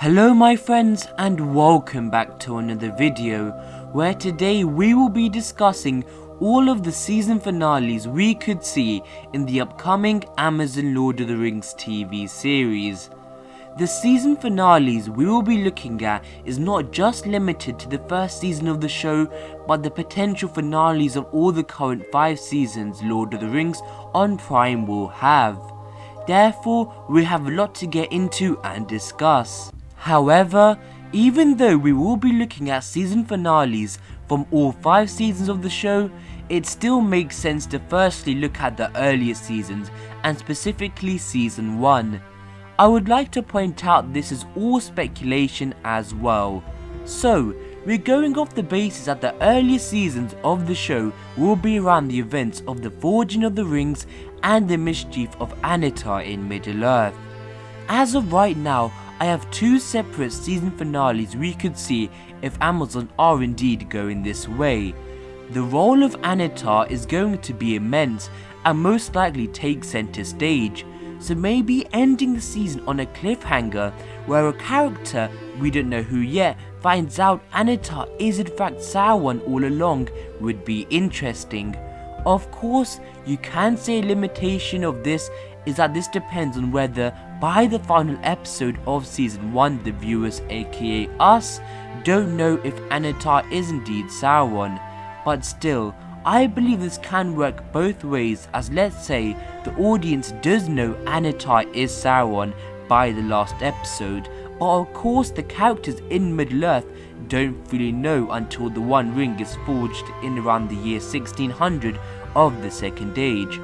Hello my friends and welcome back to another video where today we will be discussing all of the season finales we could see in the upcoming Amazon Lord of the Rings TV series. The season finales we will be looking at is not just limited to the first season of the show, but the potential finales of all the current 5 seasons Lord of the Rings on Prime will have. Therefore, we have a lot to get into and discuss. However, even though we will be looking at season finales from all 5 seasons of the show, it still makes sense to firstly look at the earlier seasons and specifically season 1. I would like to point out this is all speculation as well. So, we're going off the basis that the earlier seasons of the show will be around the events of the Forging of the Rings and the mischief of Annatar in Middle-earth. As of right now, I have 2 separate season finales we could see if Amazon are indeed going this way. The role of Annatar is going to be immense and most likely take center stage, so maybe ending the season on a cliffhanger where a character, we don't know who yet, finds out Annatar is in fact Sauron all along would be interesting. Of course, you can say a limitation of this is that this depends on whether by the final episode of season 1 the viewers, aka us, don't know if Annatar is indeed Sauron. But still, I believe this can work both ways, as let's say the audience does know Annatar is Sauron by the last episode, but of course the characters in Middle-earth don't fully know until the One Ring is forged in around the year 1600 of the Second Age.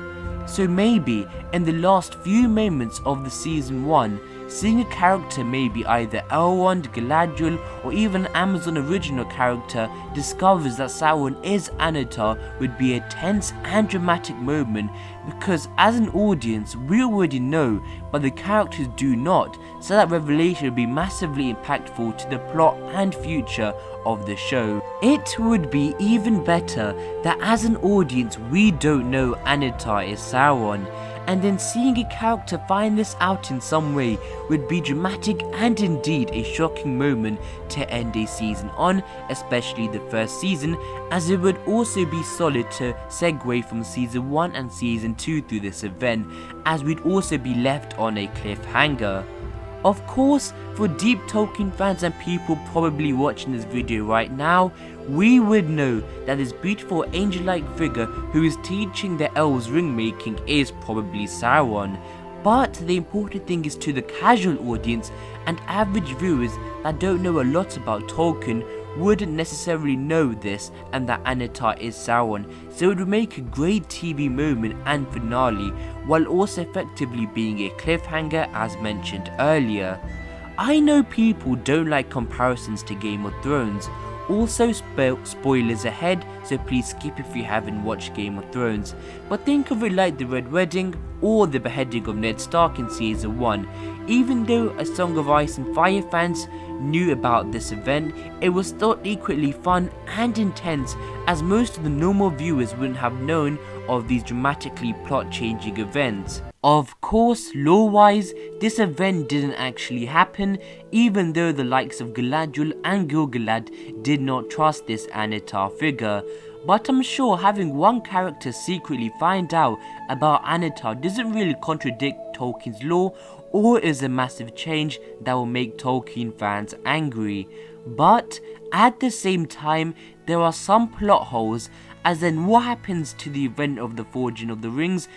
So maybe in the last few moments of the season 1, seeing a character maybe either Elrond, Galadriel or even an Amazon original character discovers that Sauron is Annatar would be a tense and dramatic moment, because as an audience we already know but the characters do not, so that revelation would be massively impactful to the plot and future of the show. It would be even better that as an audience we don't know Annatar is Sauron, and then seeing a character find this out in some way would be dramatic and indeed a shocking moment to end a season on, especially the first season, as it would also be solid to segue from season 1 and season 2 through this event, as we'd also be left on a cliffhanger. Of course, for deep Tolkien fans and people probably watching this video right now, we would know that this beautiful angel-like figure who is teaching the elves ring making is probably Sauron. But the important thing is to the casual audience and average viewers that don't know a lot about Tolkien wouldn't necessarily know this and that Annatar is Sauron, so it would make a great TV moment and finale while also effectively being a cliffhanger as mentioned earlier. I know people don't like comparisons to Game of Thrones. Also spoilers ahead, so please skip if you haven't watched Game of Thrones, but think of it like the Red Wedding or the beheading of Ned Stark in season 1. Even though A Song of Ice and Fire fans knew about this event, it was still equally fun and intense, as most of the normal viewers wouldn't have known of these dramatically plot changing events. Of course, lore-wise, this event didn't actually happen, even though the likes of Galadriel and Gil-galad did not trust this Annatar figure. But I'm sure having one character secretly find out about Annatar doesn't really contradict Tolkien's lore, or is a massive change that will make Tolkien fans angry. But at the same time, there are some plot holes, as in what happens to the event of the Forging of the Rings,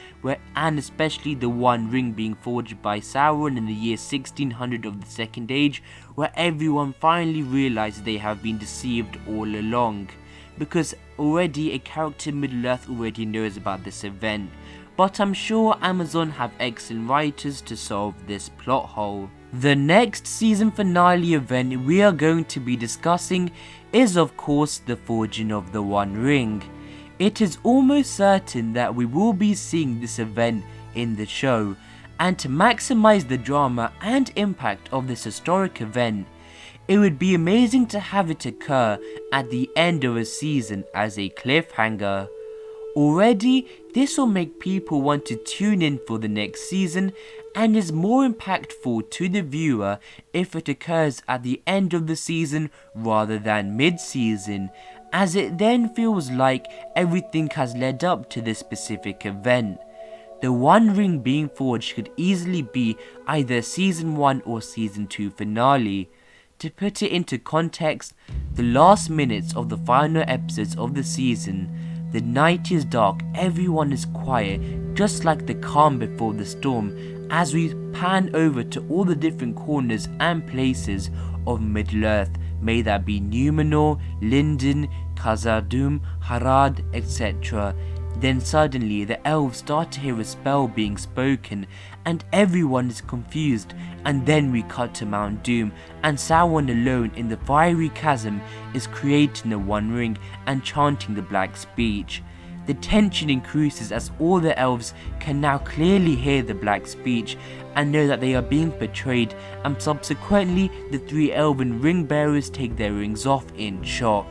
and especially the One Ring being forged by Sauron in the year 1600 of the Second Age, where everyone finally realizes they have been deceived all along, because already a character in Middle-earth already knows about this event. But I'm sure Amazon have excellent writers to solve this plot hole. The next season finale event we are going to be discussing is of course the Forging of the One Ring. It is almost certain that we will be seeing this event in the show, and to maximize the drama and impact of this historic event, it would be amazing to have it occur at the end of a season as a cliffhanger. Already, this will make people want to tune in for the next season, and is more impactful to the viewer if it occurs at the end of the season rather than mid-season, as it then feels like everything has led up to this specific event. The One Ring being forged could easily be either season 1 or season 2 finale. To put it into context, the last minutes of the final episodes of the season, the night is dark, everyone is quiet, just like the calm before the storm, as we pan over to all the different corners and places of Middle-earth, may that be Numenor, Lindon, Khazad-dûm, Harad, etc. Then suddenly the elves start to hear a spell being spoken and everyone is confused, and then we cut to Mount Doom and Sauron alone in the fiery chasm is creating the One Ring and chanting the black speech. The tension increases as all the elves can now clearly hear the black speech and know that they are being betrayed, and subsequently the 3 elven ring bearers take their rings off in shock.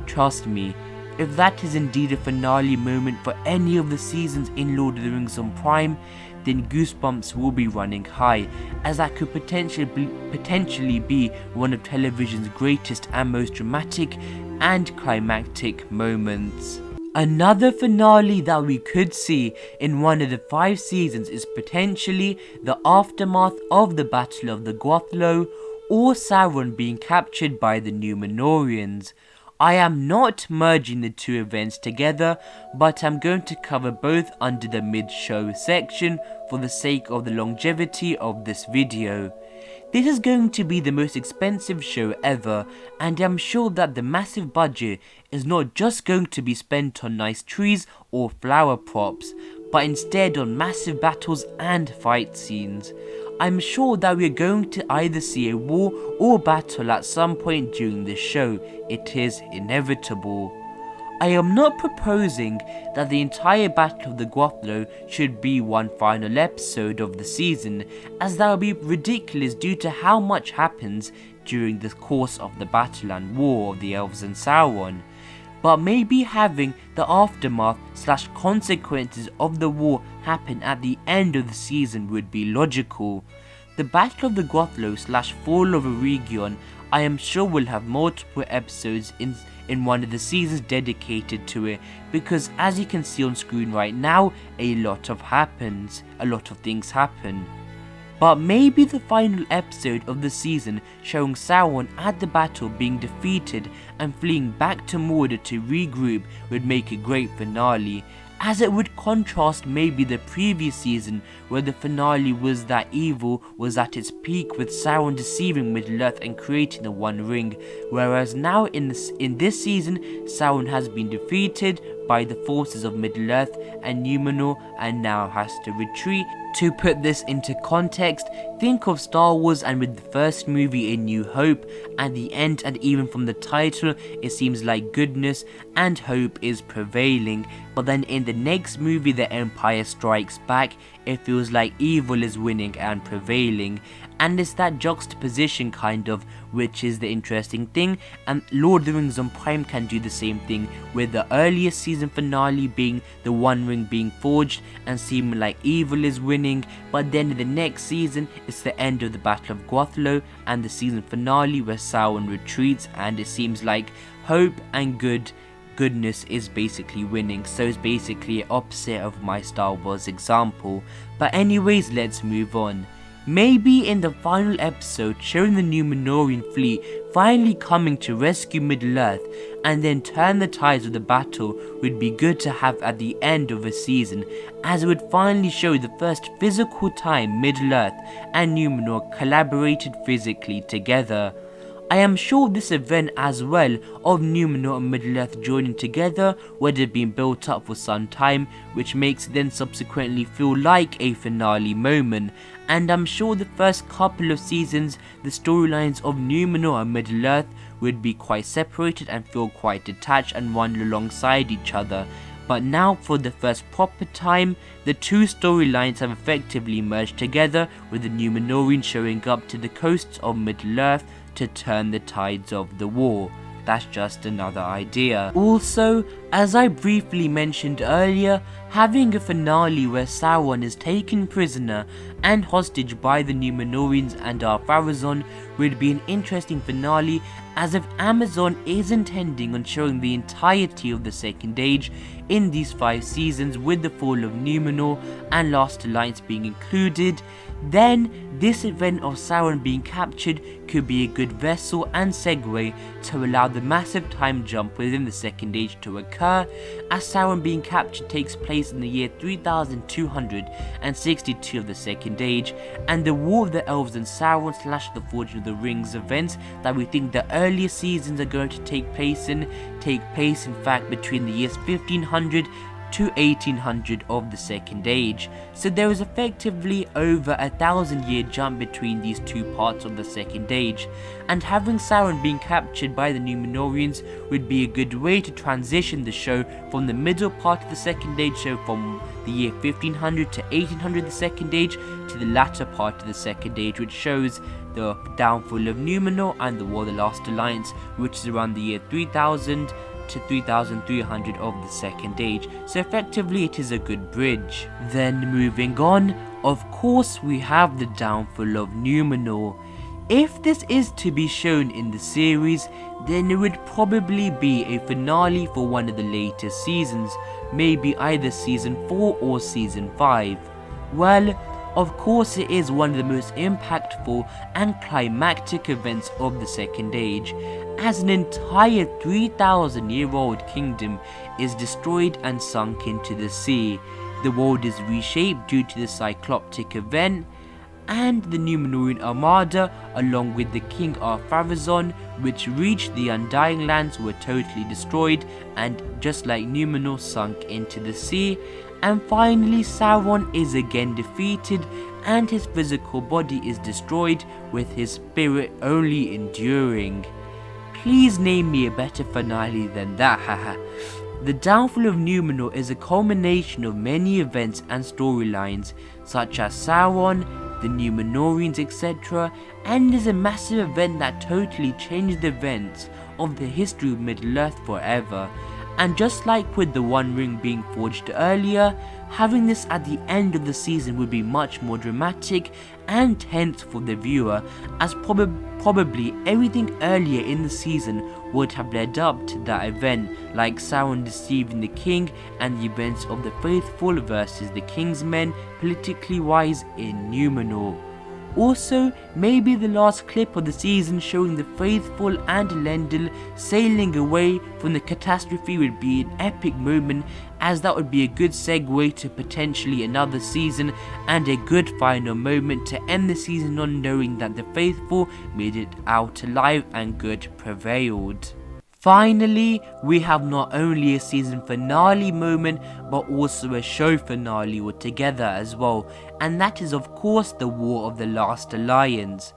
Trust me, if that is indeed a finale moment for any of the seasons in Lord of the Rings on Prime, then goosebumps will be running high, as that could potentially be one of television's greatest and most dramatic and climactic moments. Another finale that we could see in one of the 5 seasons is potentially the aftermath of the Battle of the Gwathlo, or Sauron being captured by the Númenóreans. I am not merging the 2 events together, but I'm going to cover both under the mid-show section for the sake of the longevity of this video. This is going to be the most expensive show ever, and I'm sure that the massive budget is not just going to be spent on nice trees or flower props, but instead on massive battles and fight scenes. I'm sure that we're going to either see a war or battle at some point during this show. It is inevitable. I am not proposing that the entire Battle of the Gwathlo should be one final episode of the season, as that would be ridiculous due to how much happens during the course of the battle and war of the elves and Sauron. But maybe having the aftermath / consequences of the war happen at the end of the season would be logical. The Battle of the Gwathlo / Fall of Eregion I am sure will have multiple episodes in one of the seasons dedicated to it, because as you can see on screen right now, a lot of things happen. But maybe the final episode of the season showing Sauron at the battle being defeated and fleeing back to Mordor to regroup would make a great finale, as it would contrast maybe the previous season where the finale was that evil was at its peak with Sauron deceiving Middle-earth and creating the One Ring, whereas now in this season Sauron has been defeated by the forces of Middle-earth and Numenor and now has to retreat. To put this into context, think of Star Wars, and with the first movie A New Hope, at the end and even from the title it seems like goodness and hope is prevailing, but then in the next movie The Empire Strikes Back it feels like evil is winning and prevailing, and it's that juxtaposition kind of, which is the interesting thing, and Lord of the Rings on Prime can do the same thing, with the earliest season finale being the One Ring being forged and seeming like evil is winning, but then in the next season it's the end of the Battle of Gwathlo and the season finale where Sauron retreats and it seems like hope and goodness is basically winning. So it's basically opposite of my Star Wars example. But anyways, let's move on. Maybe in the final episode showing the Númenórean fleet finally coming to rescue Middle-earth and then turn the tides of the battle would be good to have at the end of a season, as it would finally show the first physical time Middle-earth and Numenor collaborated physically together. I am sure this event as well of Numenor and Middle-earth joining together would have been built up for some time, which makes it then subsequently feel like a finale moment, and I'm sure the first couple of seasons the storylines of Numenor and Middle-earth would be quite separated and feel quite detached and run alongside each other. But now for the first proper time, the 2 storylines have effectively merged together, with the Númenóreans showing up to the coasts of Middle-earth to turn the tides of the war. That's just another idea. Also, As I briefly mentioned earlier, having a finale where Sauron is taken prisoner and hostage by the Númenóreans and Ar-Pharazôn would be an interesting finale, as if Amazon is intending on showing the entirety of the Second Age in these 5 seasons, with the fall of Númenor and Last Alliance being included, then this event of Sauron being captured could be a good vessel and segue to allow the massive time jump within the Second Age to occur, as Sauron being captured takes place in the year 3262 of the Second Age, and the War of the Elves and Sauron / the Forging of the Rings events that we think the earlier seasons are going to take place in fact between the years 1500 to 1800 of the Second Age. So there is effectively over 1,000-year jump between these 2 parts of the Second Age, and having Sauron being captured by the Númenóreans would be a good way to transition the show from the middle part of the Second Age, so from the year 1500 to 1800 the Second Age, to the latter part of the Second Age, which shows the downfall of Númenor and the War of the Last Alliance, which is around the year 3000 to 3300 of the Second Age, so effectively it is a good bridge. Then moving on, of course we have the downfall of Númenor. If this is to be shown in the series, then it would probably be a finale for one of the later seasons, maybe either season 4 or season 5. Well, of course it is one of the most impactful and climactic events of the Second Age, as an entire 3,000-year-old kingdom is destroyed and sunk into the sea. The world is reshaped due to the Cycloptic event, and the Númenórean Armada, along with the King Ar-Pharazôn, which reached the Undying Lands, were totally destroyed and, just like Númenor, sunk into the sea. And finally Sauron is again defeated and his physical body is destroyed, with his spirit only enduring. Please name me a better finale than that, haha. The downfall of Númenor is a culmination of many events and storylines, such as Sauron, the Númenóreans, etc., and is a massive event that totally changed the events of the history of Middle-earth forever. And just like with the One Ring being forged earlier, having this at the end of the season would be much more dramatic and tense for the viewer, as probably everything earlier in the season would have led up to that event, like Sauron deceiving the king and the events of the faithful versus the king's men politically wise in Númenor. Also, maybe the last clip of the season showing the faithful and Elendil sailing away from the catastrophe would be an epic moment, as that would be a good segue to potentially another season and a good final moment to end the season on, knowing that the faithful made it out alive and good prevailed. Finally, we have not only a season finale moment, but also a show finale altogether as well, and that is of course the War of the Last Alliance.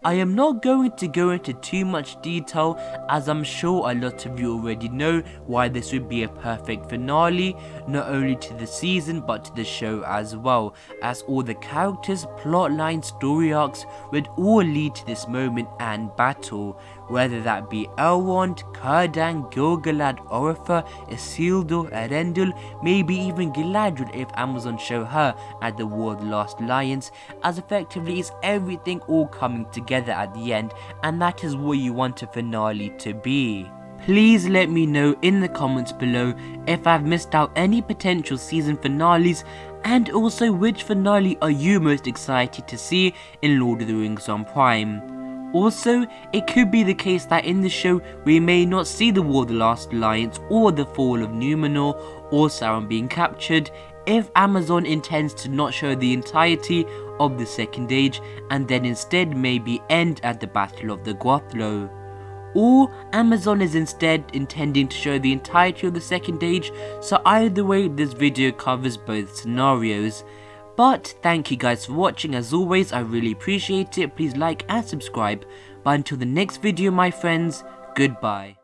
I am not going to go into too much detail, as I'm sure a lot of you already know why this would be a perfect finale, not only to the season but to the show as well, as all the characters, plotline, story arcs would all lead to this moment and battle, whether that be Elrond, Círdan, Gil-galad, Oropher, Isildur, Elendil, maybe even Galadriel if Amazon show her at the War of the Last Alliance, as effectively is everything all coming together at the end, and that is what you want a finale to be. Please let me know in the comments below if I've missed out any potential season finales, and also which finale are you most excited to see in Lord of the Rings on Prime. Also, it could be the case that in the show we may not see the War of the Last Alliance or the fall of Númenor or Sauron being captured, if Amazon intends to not show the entirety of the Second Age and then instead maybe end at the Battle of the Gwothlö. Or Amazon is instead intending to show the entirety of the Second Age, so either way this video covers both scenarios. But thank you guys for watching. As always, I really appreciate it. Please like and subscribe. But until the next video, my friends, goodbye.